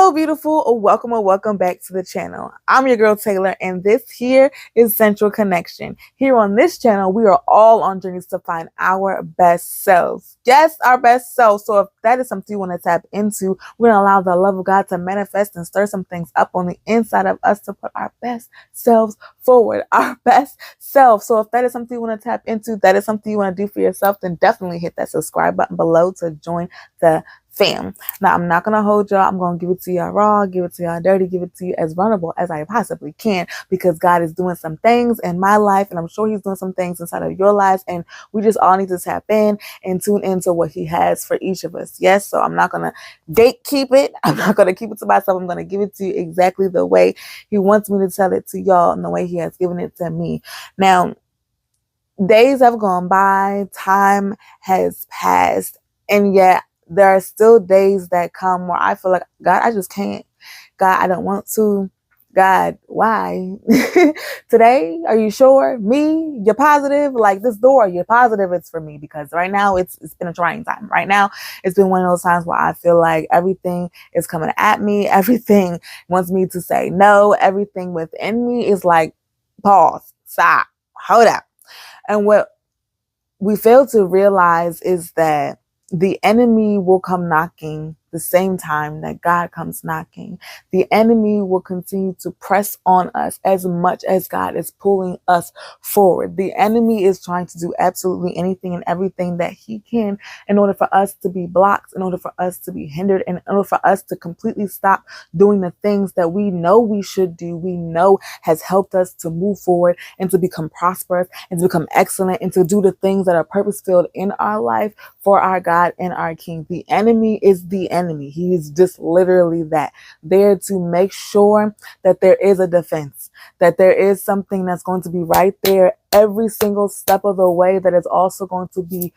Hello, beautiful, or welcome back to the channel. I'm your girl Taylor, and this here is Central Connection. Here on this channel, we are all on journeys to find our best selves. Yes, our best selves. So if that is something you want to tap into, we're going to allow the love of God to manifest and stir some things up on the inside of us to put our best selves forward, our best self. So if that is something you want to tap into, that is something you want to do for yourself, then definitely hit that subscribe button below to join the fam. Now, I'm not going to hold y'all. I'm going to give it to y'all raw, give it to y'all dirty, give it to you as vulnerable as I possibly can, because God is doing some things in my life, and I'm sure he's doing some things inside of your lives, and we just all need to tap in and tune into what he has for each of us. Yes, so I'm not going to gatekeep it. I'm not going to keep it to myself. I'm going to give it to you exactly the way he wants me to tell it to y'all and the way he has given it to me. Now, days have gone by, time has passed, and yet there are still days that come where I feel like, God, I just can't. God, I don't want to. God, why? Today, are you sure? Me? You're positive? Like this door, you're positive it's for me? Because right now it's been a trying time. Right now, it's been one of those times where I feel like everything is coming at me. Everything wants me to say no. Everything within me is like, pause, stop, hold up. And what we fail to realize is that the enemy will come knocking the same time that God comes knocking. The enemy will continue to press on us as much as God is pulling us forward. The enemy is trying to do absolutely anything and everything that he can in order for us to be blocked, in order for us to be hindered, and in order for us to completely stop doing the things that we know we should do, we know has helped us to move forward and to become prosperous and to become excellent and to do the things that are purpose-filled in our life for our God and our King. The enemy is the enemy. He is just literally that, there to make sure that there is a defense, that there is something that's going to be right there every single step of the way, that is also going to be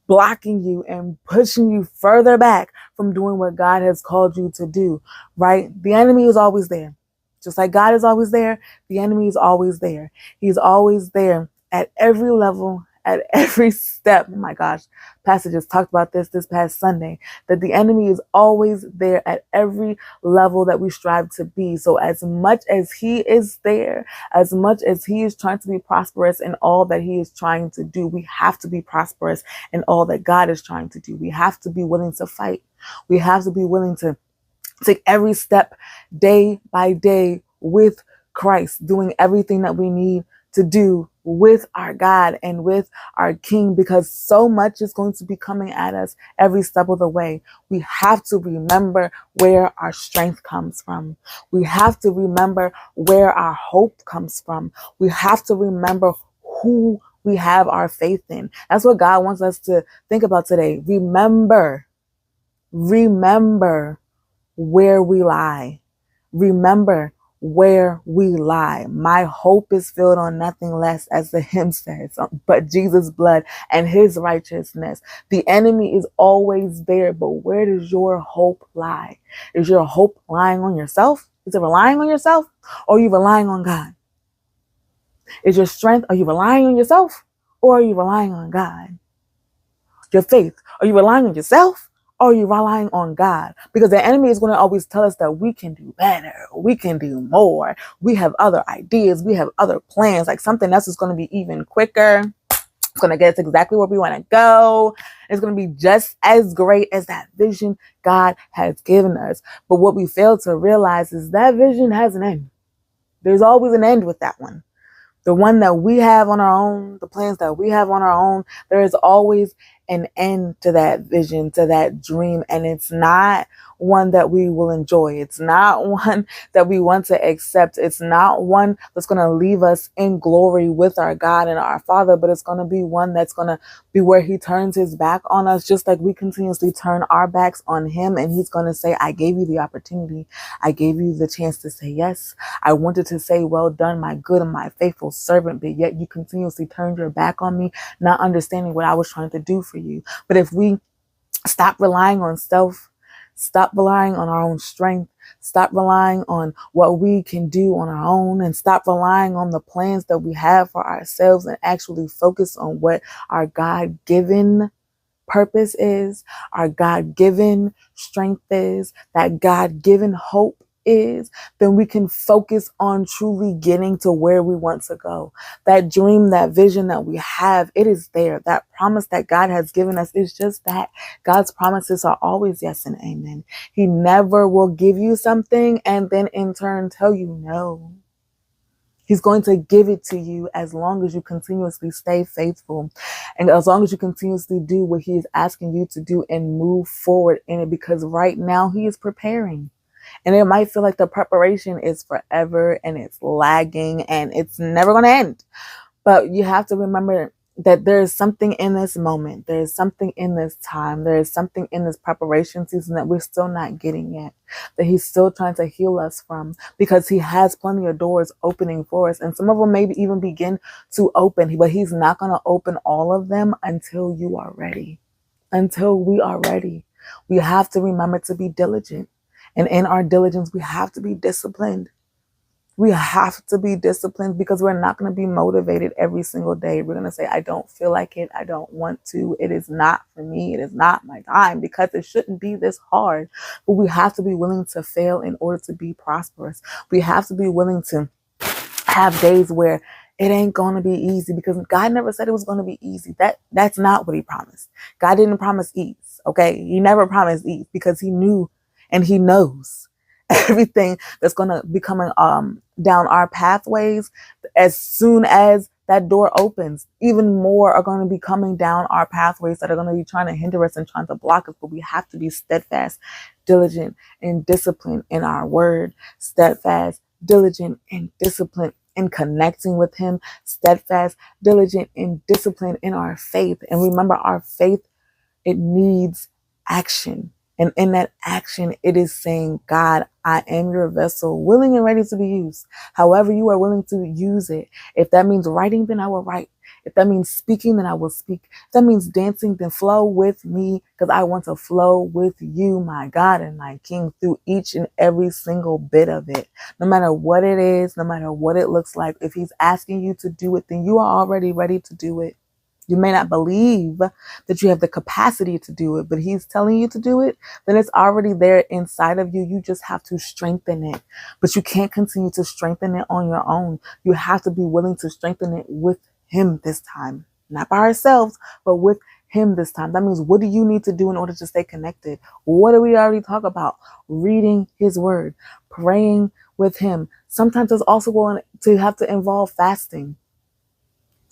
blocking you and pushing you further back from doing what God has called you to do, right? The enemy is always there. Just like God is always there, the enemy is always there. He's always there at every level, at every step. Oh my gosh, Pastor just talked about this past Sunday, that the enemy is always there at every level that we strive to be. So as much as he is there, as much as he is trying to be prosperous in all that he is trying to do, we have to be prosperous in all that God is trying to do. We have to be willing to fight. We have to be willing to take every step day by day with Christ, doing everything that we need to do with our God and with our King, because so much is going to be coming at us every step of the way. We have to remember where our strength comes from. We have to remember where our hope comes from. We have to remember who we have our faith in. That's what God wants us to think about today. Remember where we lie. Remember where we lie. My hope is filled on nothing less, as the hymn says, but Jesus' blood and his righteousness. The enemy is always there, but where does your hope lie? Is your hope lying on yourself? Is it relying on yourself? Or are you relying on God? Is your strength, are you relying on yourself? Or are you relying on God? Your faith, are you relying on yourself? Or are you relying on God? Because the enemy is going to always tell us that we can do better, we can do more, we have other ideas, we have other plans, like something else is going to be even quicker. It's going to get us exactly where we want to go. It's going to be just as great as that vision God has given us. But what we fail to realize is that vision has an end. There's always an end with that one. The one that we have on our own, the plans that we have on our own, there is always an end to that vision, to that dream. And it's not one that we will enjoy. It's not one that we want to accept. It's not one that's going to leave us in glory with our God and our Father, but it's going to be one that's going to be where he turns his back on us, just like we continuously turn our backs on him. And he's going to say, I gave you the opportunity. I gave you the chance to say yes. I wanted to say, well done, my good and my faithful servant, but yet you continuously turned your back on me, not understanding what I was trying to do for you. But if we stop relying on self, stop relying on our own strength, stop relying on what we can do on our own, and stop relying on the plans that we have for ourselves, and actually focus on what our God-given purpose is, our God-given strength is, that God-given hope is, then we can focus on truly getting to where we want to go. That dream, that vision that we have, it is there. That promise that God has given us is just that. God's promises are always yes and amen. He never will give you something and then in turn tell you no. He's going to give it to you as long as you continuously stay faithful and as long as you continuously do what he is asking you to do and move forward in it, because right now he is preparing. And it might feel like the preparation is forever and it's lagging and it's never going to end. But you have to remember that there is something in this moment. There is something in this time. There is something in this preparation season that we're still not getting yet, that he's still trying to heal us from, because he has plenty of doors opening for us. And some of them maybe even begin to open, but he's not going to open all of them until you are ready, until we are ready. We have to remember to be diligent. And in our diligence, we have to be disciplined. We have to be disciplined because we're not going to be motivated every single day. We're going to say, I don't feel like it. I don't want to. It is not for me. It is not my time, because it shouldn't be this hard. But we have to be willing to fail in order to be prosperous. We have to be willing to have days where it ain't going to be easy, because God never said it was going to be easy. That's not what he promised. God didn't promise ease. Okay. He never promised ease, because he knew and he knows everything that's going to be coming down our pathways. As soon as that door opens, even more are going to be coming down our pathways that are going to be trying to hinder us and trying to block us. But we have to be steadfast, diligent, and disciplined in our word. Steadfast, diligent, and disciplined in connecting with him. Steadfast, diligent, and disciplined in our faith. And remember, our faith, it needs action. And in that action, it is saying, God, I am your vessel, willing and ready to be used. However you are willing to use it. If that means writing, then I will write. If that means speaking, then I will speak. If that means dancing, then flow with me, because I want to flow with you, my God and my King, through each and every single bit of it. No matter what it is, no matter what it looks like, if he's asking you to do it, then you are already ready to do it. You may not believe that you have the capacity to do it, but he's telling you to do it, then it's already there inside of you. You just have to strengthen it. But you can't continue to strengthen it on your own. You have to be willing to strengthen it with him this time. Not by ourselves, but with him this time. That means, what do you need to do in order to stay connected? What do we already talk about? Reading his word, praying with him. Sometimes it's also going to have to involve fasting,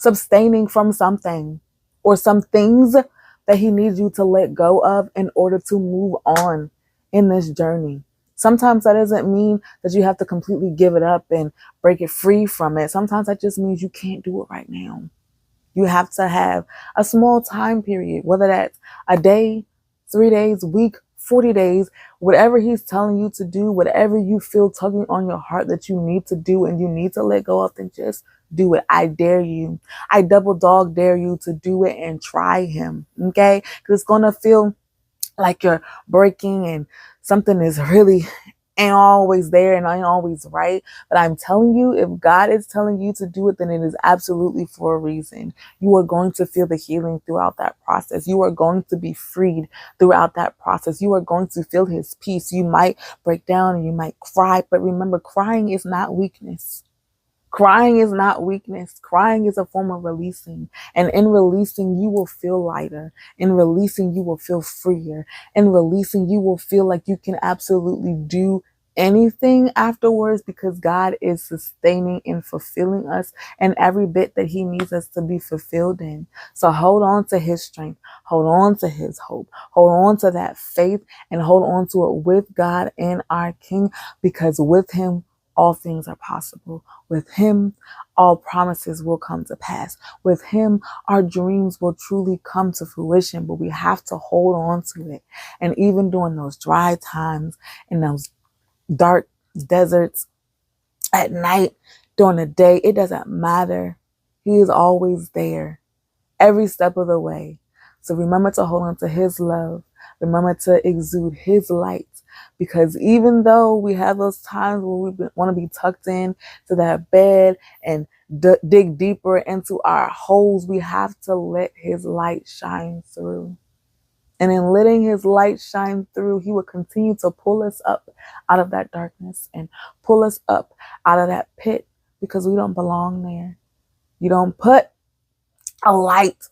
abstaining from something or some things that he needs you to let go of in order to move on in this journey. Sometimes that doesn't mean that you have to completely give it up and break it free from it. Sometimes that just means you can't do it right now. You have to have a small time period, whether that's a day, 3 days, week, 40 days, whatever he's telling you to do, whatever you feel tugging on your heart that you need to do and you need to let go of, then just do it. I dare you. I double dog dare you to do it and try him. Okay? Because it's going to feel like you're breaking and something is really ain't always there and ain't always right. But I'm telling you, if God is telling you to do it, then it is absolutely for a reason. You are going to feel the healing throughout that process. You are going to be freed throughout that process. You are going to feel his peace. You might break down and you might cry, but remember, crying is not weakness. Crying is not weakness. Crying is a form of releasing. And in releasing, you will feel lighter. In releasing, you will feel freer. In releasing, you will feel like you can absolutely do anything afterwards, because God is sustaining and fulfilling us in every bit that he needs us to be fulfilled in. So hold on to his strength. Hold on to his hope. Hold on to that faith and hold on to it with God and our King, because with him, all things are possible. With him, all promises will come to pass. With him, our dreams will truly come to fruition, but we have to hold on to it. And even during those dry times, in those dark deserts, at night, during the day, it doesn't matter. He is always there, every step of the way. So remember to hold on to his love. Remember to exude his light. Because even though we have those times where we want to be tucked in to that bed and dig deeper into our holes, we have to let his light shine through. And in letting his light shine through, he will continue to pull us up out of that darkness and pull us up out of that pit, because we don't belong there. You don't put a light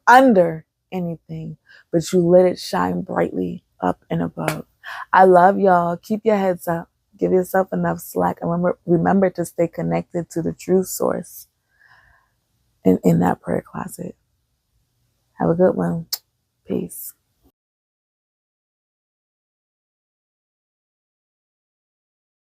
under anything, but you let it shine brightly up and above. I love y'all. Keep your heads up. Give yourself enough slack. And remember to stay connected to the true source in that prayer closet. Have a good one. Peace.